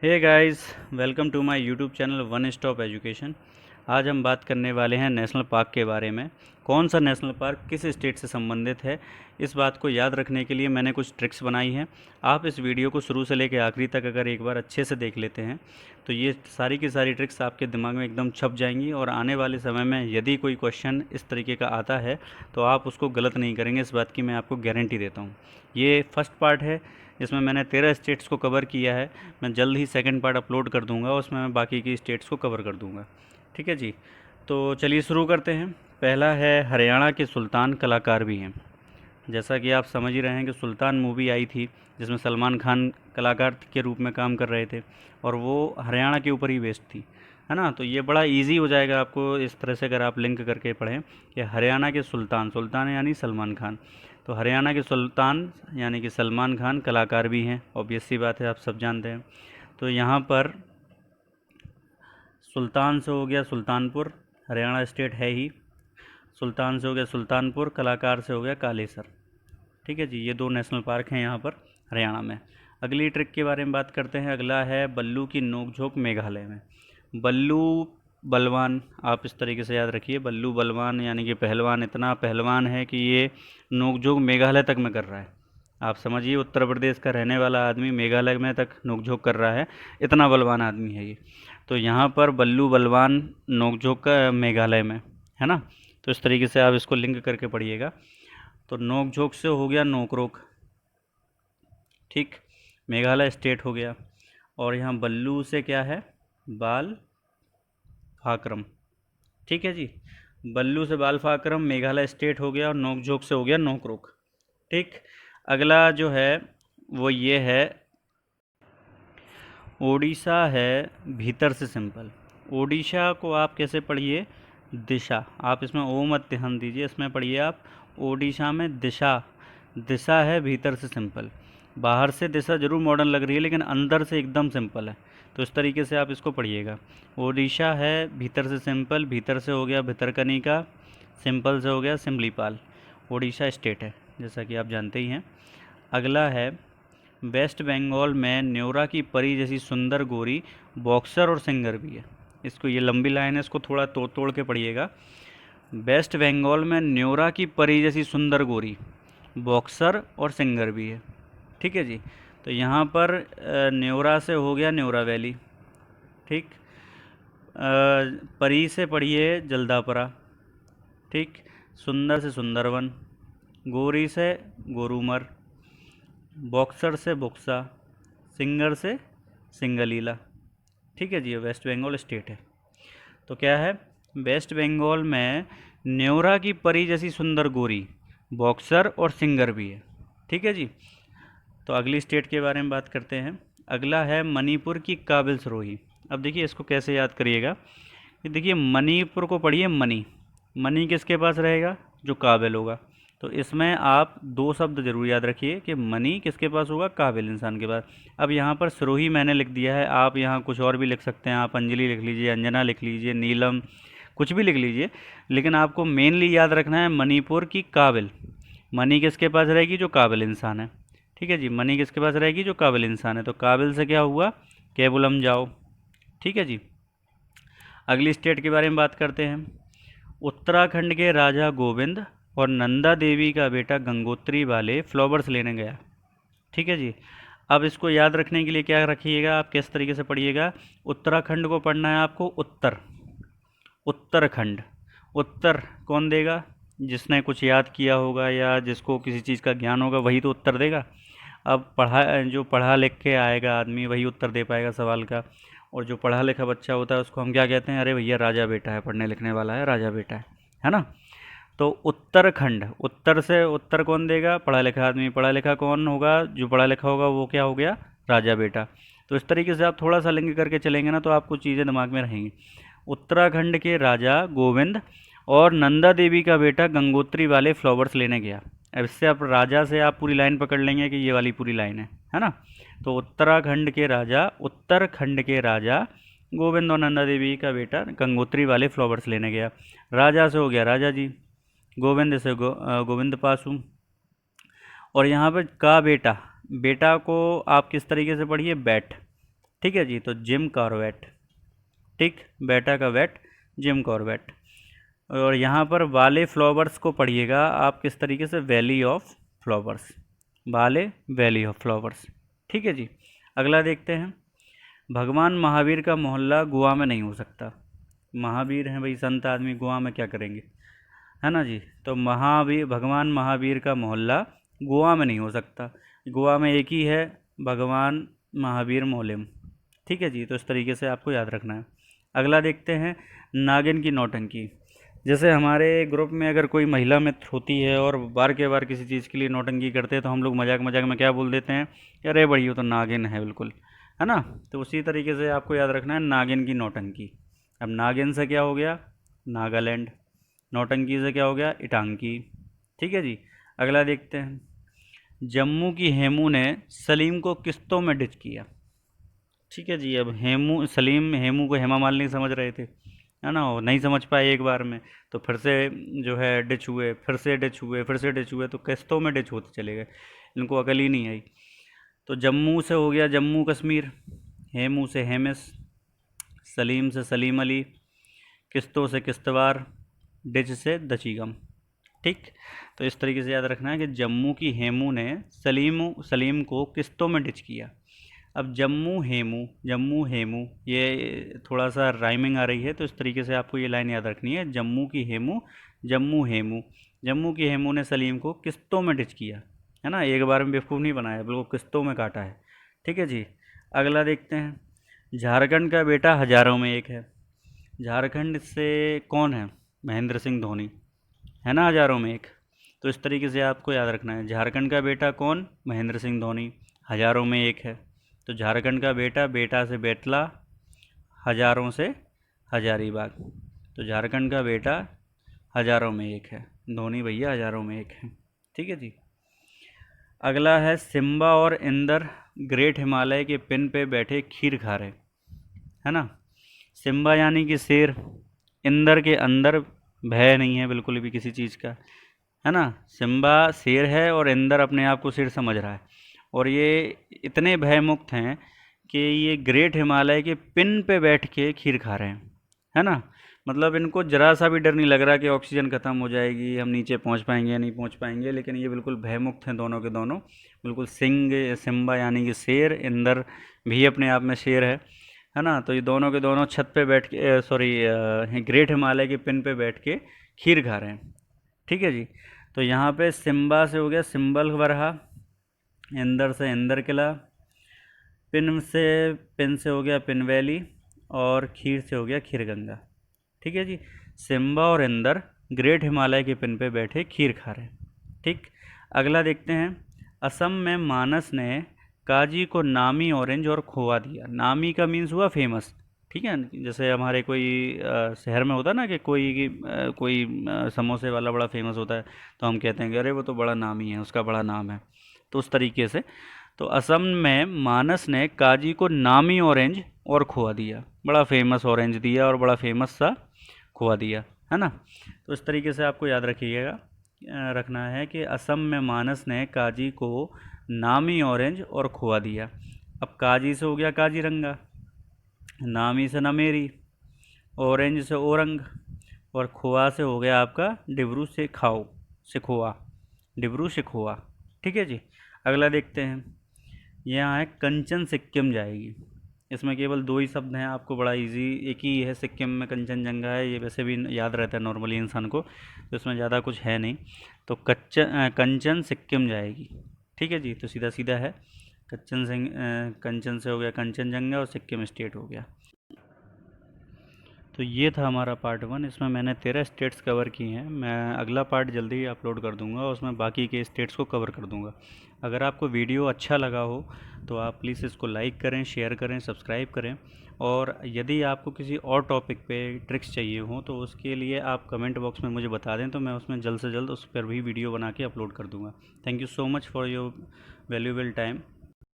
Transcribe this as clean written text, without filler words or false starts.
Hey guys, welcome to my YouTube channel one stop education. आज हम बात करने वाले हैं नेशनल पार्क के बारे में। कौन सा नेशनल पार्क किस स्टेट से संबंधित है, इस बात को याद रखने के लिए मैंने कुछ ट्रिक्स बनाई हैं। आप इस वीडियो को शुरू से लेकर आखिरी तक अगर एक बार अच्छे से देख लेते हैं तो ये सारी की सारी ट्रिक्स आपके दिमाग में एकदम छप जाएंगी और आने वाले समय में यदि कोई क्वेश्चन इस तरीके का आता है तो आप उसको गलत नहीं करेंगे, इस बात की मैं आपको गारंटी देता हूँ। ये फर्स्ट पार्ट है, इसमें मैंने 13 स्टेट्स को कवर किया है। मैं जल्द ही सेकंड पार्ट अपलोड कर दूंगा, उसमें मैं बाकी की स्टेट्स को कवर कर दूंगा। ठीक है जी, तो चलिए शुरू करते हैं। पहला है हरियाणा के सुल्तान कलाकार भी हैं। जैसा कि आप समझ ही रहे हैं कि सुल्तान मूवी आई थी जिसमें सलमान खान कलाकार के रूप में काम कर रहे थे और वो हरियाणा के ऊपर ही बेस्ड थी, है ना। तो ये बड़ा इजी हो जाएगा आपको इस तरह से अगर आप लिंक करके पढ़ें कि हरियाणा के सुल्तान, सुल्तान यानी सलमान खान, तो हरियाणा के सुल्तान यानी कि सलमान खान कलाकार भी हैं। ऑब्वियस सी बात है, आप सब जानते हैं। तो यहाँ पर सुल्तान से हो गया सुल्तानपुर, हरियाणा स्टेट है ही। सुल्तान से हो गया सुल्तानपुर, कलाकार से हो गया कालेसर। ठीक है जी, ये दो नेशनल पार्क हैं यहाँ पर हरियाणा में। अगली ट्रिक के बारे में बात करते हैं। अगला है बल्लू की नोक-झोंक मेघालय में। बल्लू बलवान, आप इस तरीके से याद रखिए, बल्लू बलवान यानी कि पहलवान, इतना पहलवान है कि ये नोक-झोंक मेघालय तक में कर रहा है। आप समझिए, उत्तर प्रदेश का रहने वाला आदमी मेघालय में तक नोक-झोंक कर रहा है, इतना बलवान आदमी है ये। तो यहाँ पर बल्लू बलवान नोक-झोंक का मेघालय में, है ना। तो इस तरीके से आप इसको लिंक करके पढ़िएगा। तो नोक-झोंक से हो गया नोक-रोक, ठीक, मेघालय स्टेट हो गया। और यहाँ बल्लू से क्या है, बाल फाक्रम। ठीक है जी, बल्लू से बाल फाक्रम मेघालय स्टेट हो गया और नोक-झोंक से हो गया नोक-रोक। ठीक, अगला जो है वो ये है, ओडिशा है भीतर से सिंपल। ओडिशा को आप कैसे पढ़िए, दिशा, आप इसमें ओ मत ध्यान दीजिए, इसमें पढ़िए आप ओडिशा में दिशा। दिशा है भीतर से सिंपल। बाहर से दिशा जरूर मॉडर्न लग रही है लेकिन अंदर से एकदम सिंपल है। तो इस तरीके से आप इसको पढ़िएगा। ओडिशा है भीतर से सिंपल, भीतर से हो गया भितरकनिका, सिंपल से हो गया सिमलीपाल। ओडिशा स्टेट है जैसा कि आप जानते ही हैं। अगला है वेस्ट बंगाल में न्योरा की परी जैसी सुंदर गोरी बॉक्सर और सिंगर भी है। इसको, ये लंबी लाइन है, इसको थोड़ा तोड़ तोड़ के पढ़िएगा। वेस्ट बंगाल में न्योरा की परी जैसी सुंदर गोरी बॉक्सर और सिंगर भी है। ठीक है जी, तो यहाँ पर न्योरा से हो गया न्योरा वैली। ठीक, परी से पढ़िए जल्दापरा। ठीक, सुंदर से सुंदरवन, गोरी से गोरूमर, बॉक्सर से बुक्सा, सिंगर से सिंगलीला। ठीक है जी, ये वेस्ट बंगाल स्टेट है। तो क्या है, वेस्ट बंगाल में न्योरा की परी जैसी सुंदर गोरी बॉक्सर और सिंगर भी है। ठीक है जी, तो अगली स्टेट के बारे में बात करते हैं। अगला है मणिपुर की काबिल सरोही। अब देखिए इसको कैसे याद करिएगा कि देखिए मणिपुर को पढ़िए मणि, मणि किसके पास रहेगा, जो काबिल होगा। तो इसमें आप दो शब्द जरूर याद रखिए कि मणि किसके पास होगा, काबिल इंसान के पास। अब यहाँ पर सरोही मैंने लिख दिया है, आप यहाँ कुछ और भी लिख सकते हैं, आप अंजलि लिख लीजिए, अंजना लिख लीजिए, नीलम, कुछ भी लिख लीजिए, लेकिन आपको मेनली याद रखना है मणिपुर की काबिल। मणि किसके पास रहेगी, जो काबिल इंसान है। ठीक है जी, मणि किसके पास रहेगी, जो काबिल इंसान है। तो काबिल से क्या हुआ, केबुलम जाओ। ठीक है जी, अगली स्टेट के बारे में बात करते हैं। उत्तराखंड के राजा गोविंद और नंदा देवी का बेटा गंगोत्री वाले फ्लावर्स लेने गया। ठीक है जी, अब इसको याद रखने के लिए क्या रखिएगा, आप किस तरीके से पढ़िएगा। उत्तराखंड को पढ़ना है आपको उत्तर, उत्तराखंड। उत्तर कौन देगा, जिसने कुछ याद किया होगा या जिसको किसी चीज़ का ज्ञान होगा वही तो उत्तर देगा। अब जो पढ़ा लिख के आएगा आदमी वही उत्तर दे पाएगा सवाल का। और जो पढ़ा लिखा बच्चा होता है उसको हम क्या कहते हैं, अरे भैया राजा बेटा है, पढ़ने लिखने वाला है, राजा बेटा है ना। तो उत्तराखंड, उत्तर से उत्तर कौन देगा, पढ़ा लिखा आदमी। पढ़ा लिखा कौन होगा, जो पढ़ा लिखा होगा वो क्या हो गया, राजा बेटा। तो इस तरीके से आप थोड़ा सा लिंक करके चलेंगे ना तो आपको चीज़ें दिमाग में रहेंगी। उत्तराखंड के राजा गोविंद और नंदा देवी का बेटा गंगोत्री वाले फ्लावर्स लेने गया। अब इससे आप राजा से आप पूरी लाइन पकड़ लेंगे कि ये वाली पूरी लाइन है ना। तो उत्तराखंड के राजा गोविंद और नंदा देवी का बेटा गंगोत्री वाले फ्लावर्स लेने गया। राजा से हो गया राजा जी, गोविंद से गोविंद पासु। और यहाँ पर का बेटा, बेटा को आप किस तरीके से पढ़िए, बैठ। ठीक है जी। तो जिम कॉर्बेट, ठीक, बेटा का वेट जिम कॉर्बेट। और यहाँ पर वाले फ्लावर्स को पढ़िएगा आप किस तरीके से, वैली ऑफ फ्लावर्स, वाले वैली ऑफ फ्लावर्स। ठीक है जी। अगला देखते हैं, भगवान महावीर का मोहल्ला गोवा में नहीं हो सकता। महावीर हैं भाई, संत आदमी, गोवा में क्या करेंगे, है ना जी। तो महावीर, भगवान महावीर का मोहल्ला गोवा में नहीं हो सकता। गोवा में एक ही है, भगवान महावीर मोहल्लम। ठीक है जी। तो इस तरीके से आपको याद रखना है। अगला देखते हैं, नागिन की नौटंकी। जैसे हमारे ग्रुप में अगर कोई महिला मित्र होती है और बार के बार किसी चीज़ के लिए नौटंकी करते हैं तो हम लोग मजाक मजाक में क्या बोल देते हैं कि अरे बड़ी, वो तो नागिन है बिल्कुल, है ना। तो उसी तरीके से आपको याद रखना है नागिन की नौटंकी। अब नागिन से क्या हो गया, नागालैंड, नौटंकी से क्या हो गया, इटांकी। ठीक है जी। अगला देखते हैं, जम्मू की हेमू ने सलीम को किस्तों में डिच किया। ठीक है जी। अब हेमू, सलीम हेमू को हेमा मालिनी समझ रहे थे, है ना, वो नहीं समझ पाए एक बार में, तो फिर से जो है डिच हुए, फिर से डिच हुए, फिर से डिच हुए, तो किस्तों में डिच होते चले गए, इनको अकल ही नहीं आई। तो जम्मू से हो गया जम्मू कश्मीर, हेमू से हेमिस, सलीम से सलीम अली, किस्तों से किस्तवार, डिच से दचीगम। ठीक। तो इस तरीके से याद रखना है कि जम्मू की हेमू ने सलीम को किस्तों में डिच किया। अब जम्मू हेमू, जम्मू हेमू, ये थोड़ा सा राइमिंग आ रही है, तो इस तरीके से आपको ये लाइन याद रखनी है, जम्मू की हेमू, जम्मू हेमू, जम्मू की हेमू ने सलीम को किस्तों में डिच किया, है ना, एक बार में बेवकूफ़ नहीं बनाया, बिल्कुल किस्तों में काटा है। ठीक है जी। अगला देखते हैं, झारखंड का बेटा हजारों में एक है। झारखंड से कौन है, महेंद्र सिंह धोनी, है ना, हजारों में एक। तो इस तरीके से आपको याद रखना है, झारखंड का बेटा कौन, महेंद्र सिंह धोनी, हजारों में एक है। तो झारखंड का बेटा, बेटा से बेतला, हजारों से हजारीबाग। तो झारखंड का बेटा हजारों में एक है, धोनी भैया हजारों में एक है। ठीक है जी। अगला है, सिम्बा और इंदर ग्रेट हिमालय के पिन पे बैठे खीर खा रहे, है ना। सिम्बा यानी कि शेर, इंदर के अंदर भय नहीं है बिल्कुल भी किसी चीज़ का, है ना। सिम्बा शेर है और इंदर अपने आप को शेर समझ रहा है, और ये इतने भयमुक्त हैं कि ये ग्रेट हिमालय के पिन पे बैठ के खीर खा रहे हैं, है ना। मतलब इनको जरा सा भी डर नहीं लग रहा कि ऑक्सीजन ख़त्म हो जाएगी, हम नीचे पहुंच पाएंगे या नहीं पहुंच पाएंगे, लेकिन ये बिल्कुल भयमुक्त हैं दोनों के दोनों, बिल्कुल। सिम्बा यानी कि शेर, इंदर भी अपने आप में शेर है ना। तो ये दोनों के दोनों छत पे बैठ के, सॉरी, ग्रेट हिमालय के पिन पे बैठ के खीर खा रहे हैं। ठीक है जी। तो यहाँ पे सिम्बा से हो गया सिंबल बरहा, इंदर से इंदर किला, पिन से हो गया पिन वैली, और खीर से हो गया खीर गंगा। ठीक है जी। सिम्बा और इंदर ग्रेट हिमालय के पिन पे बैठे खीर खा रहे हैं। ठीक। अगला देखते हैं, असम में मानस ने काजी को नामी ऑरेंज और खोआ दिया। नामी का मीन्स हुआ फेमस, ठीक है। जैसे हमारे कोई शहर में होता है ना कि कोई समोसे वाला बड़ा फेमस होता है, तो हम कहते हैं कि अरे वो तो बड़ा नामी है, उसका बड़ा नाम है। तो उस तरीके से, तो असम में मानस ने काजी को नामी ऑरेंज और खोआ दिया, बड़ा फेमस ऑरेंज दिया और बड़ा फेमस सा खोआ दिया, है ना। तो इस तरीके से आपको याद रखिएगा, रखना है कि असम में मानस ने काजी को नामी ऑरेंज और खोआ दिया। अब काजी से हो गया काजीरंगा, नामी से नमेरी, ऑरेंज से औरंग, और खोआ से हो गया आपका डिब्रू से खाओ, सिखोआ, डिब्रू सिखोआ। ठीक है जी। अगला देखते हैं, यहाँ है कंचन सिक्किम जाएगी। इसमें केवल दो ही शब्द हैं, आपको बड़ा इजी, एक ही है, सिक्किम में कंचनजंगा है, ये वैसे भी याद रहता है नॉर्मली इंसान को, तो इसमें ज़्यादा कुछ है नहीं। तो कंचन सिक्किम जाएगी। ठीक है जी। तो सीधा सीधा है, कंचन से हो गया कंचनजंगा और सिक्किम स्टेट हो गया। तो ये था हमारा पार्ट 1, इसमें मैंने 13 स्टेट्स कवर की हैं। मैं अगला पार्ट जल्दी ही अपलोड कर दूंगा और उसमें बाकी के स्टेट्स को कवर कर दूंगा। अगर आपको वीडियो अच्छा लगा हो तो आप प्लीज़ इसको लाइक करें, शेयर करें, सब्सक्राइब करें, और यदि आपको किसी और टॉपिक पे ट्रिक्स चाहिए हो तो उसके लिए आप कमेंट बॉक्स में मुझे बता दें, तो मैं उसमें जल्द से जल्द उस पर भी वीडियो बना के अपलोड कर दूँगा। Thank you so much for your valuable time.